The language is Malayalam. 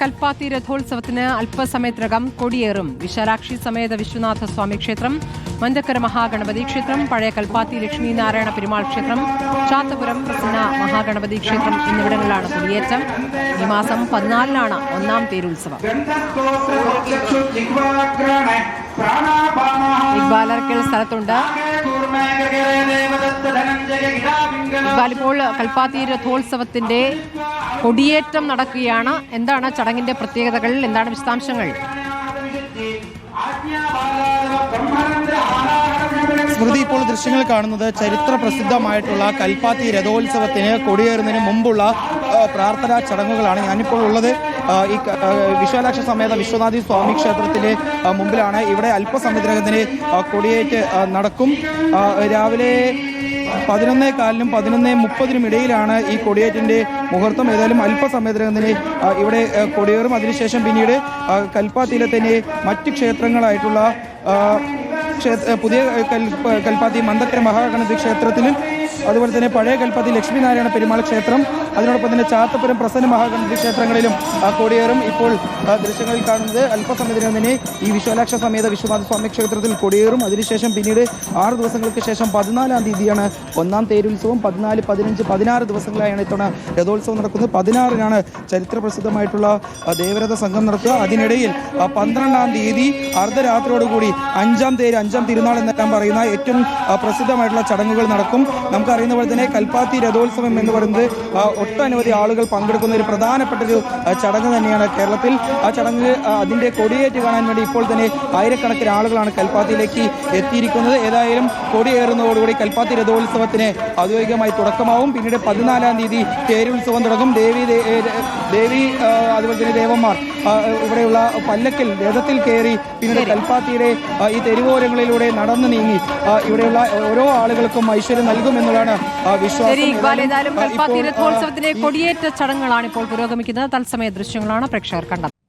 കൽപ്പാത്തി രഥോത്സവത്തിന് അല്പസമയത്തിനകം കൊടിയേറും. വിശാലാക്ഷി സമേത വിശ്വനാഥ സ്വാമി ക്ഷേത്രം, മന്തക്കര മഹാഗണപതി ക്ഷേത്രം, പഴയ കൽപ്പാത്തി ലക്ഷ്മീനാരായണ പെരുമാൾ ക്ഷേത്രം, ചാത്തപുരം പ്രസന്ന മഹാഗണപതി ക്ഷേത്രം എന്നിവിടങ്ങളിലാണ് കൊടിയേറ്റം. ഈ മാസം 14-നാണ് ഒന്നാം തേരുത്സവം. ഇക്ബാലർക്കൽ സ്ഥലത്തുണ്ട്. ഇക്ബാൽ, ഇപ്പോൾ കൽപ്പാത്തി രഥോത്സവത്തിന്റെ കൊടിയേറ്റം നടക്കുകയാണ്. എന്താണ് ചടങ്ങിന്റെ പ്രത്യേകതകൾ, എന്താണ് വിശദാംശങ്ങൾ? സ്മൃതി, ഇപ്പോൾ ദൃശ്യങ്ങൾ കാണുന്നത് ചരിത്ര പ്രസിദ്ധമായിട്ടുള്ള കൽപ്പാത്തി രഥോത്സവത്തിന് കൊടിയേറുന്നതിന് മുമ്പുള്ള പ്രാർത്ഥനാ ചടങ്ങുകളാണ്. ഞാനിപ്പോൾ ഉള്ളത് ഈ വിശാലാക്ഷി സമേത വിശ്വനാഥി സ്വാമി ക്ഷേത്രത്തിന്റെ മുമ്പിലാണ്. ഇവിടെ അല്പസമയത്തിനകം തന്നെ കൊടിയേറ്റ് നടക്കും. രാവിലെ 11:15-നും 11:30-നും ഇടയിലാണ് ഈ കൊടിയേറ്റിന്റെ മുഹൂർത്തം. ഏതായാലും അല്പസമയത്തിനകം തന്നെ ഇവിടെ കൊടിയേറും. അതിനുശേഷം പിന്നീട് കൽപ്പാത്തിയിലെ തന്നെ മറ്റ് ക്ഷേത്രങ്ങളായിട്ടുള്ള പുതിയ കൽപ്പാത്തി മന്തക്കര മഹാഗണപതി ക്ഷേത്രത്തിലും അതുപോലെ തന്നെ പഴയ കൽപ്പാത്തി ലക്ഷ്മീനാരായണ പെരുമാൾ ക്ഷേത്രം, അതിനോടൊപ്പം തന്നെ ചാത്തപുരം പ്രസന്ന മഹാഗണപതി ക്ഷേത്രങ്ങളിലും കൊടിയേറും. ഇപ്പോൾ ദൃശ്യങ്ങളിൽ കാണുന്നത് അല്പസമയത്തിനകം തന്നെ ഈ വിശാലാക്ഷ സമേത വിശ്വനാഥ സ്വാമി ക്ഷേത്രത്തിൽ കൊടിയേറും. അതിനുശേഷം പിന്നീട് 6 ദിവസങ്ങൾക്ക് ശേഷം 14-ാം തീയതിയാണ് ഒന്നാം തേരുത്സവം. 14, 15, 16 ദിവസങ്ങളായാണ് ഇത്തവണ രഥോത്സവം നടക്കുന്നത്. 16-നാണ് ചരിത്ര പ്രസിദ്ധമായിട്ടുള്ള ദേവരഥ സംഘം നടത്തുക. അതിനിടയിൽ 12-ാം തീയതി അർദ്ധരാത്രിയോടുകൂടി 5-ാം തിരുനാൾ എന്നെല്ലാം പറയുന്ന ഏറ്റവും പ്രസിദ്ധമായിട്ടുള്ള ചടങ്ങുകൾ നടക്കും. നമുക്കറിയുന്ന പോലെ തന്നെ കൽപ്പാത്തി രഥോത്സവം എന്ന് പറയുന്നത് ഒട്ടനവധി ആളുകൾ പങ്കെടുക്കുന്ന ഒരു പ്രധാനപ്പെട്ട ഒരു ചടങ്ങ് തന്നെയാണ് കേരളത്തിൽ. ആ ചടങ്ങ് അതിന്റെ കൊടിയേറ്റ് കാണാൻ വേണ്ടി ഇപ്പോൾ തന്നെ ആയിരക്കണക്കിന് ആളുകളാണ് കൽപ്പാത്തിയിലേക്ക് എത്തിയിരിക്കുന്നത്. ഏതായാലും കൊടിയേറുന്നതോടുകൂടി കൽപ്പാത്തി രഥോത്സവത്തിന് ഔദ്യോഗികമായി തുടക്കമാവും. പിന്നീട് 14-ാം തീയതി തേരുത്സവം തുടങ്ങും. ദേവി അതുപോലെ തന്നെ ദേവന്മാർ ഇവിടെയുള്ള പല്ലക്കിൽ രഥത്തിൽ കയറി പിന്നീട് കൽപ്പാത്തിയുടെ ഈ തെരുവോരങ്ങളിലൂടെ നടന്നു നീങ്ങി ഇവിടെയുള്ള ഓരോ ആളുകൾക്കും ഐശ്വര്യം നൽകുമെന്നുള്ളതാണ് വിശ്വാസം. കൽപ്പാത്തി രഥോത്സവത്തിന്റെ കൊടിയേറ്റ ചടങ്ങുകളാണ് ഇപ്പോൾ പുരോഗമിക്കുന്നത്. തത്സമയ ദൃശ്യങ്ങളാണ് പ്രേക്ഷകർ കണ്ടത്.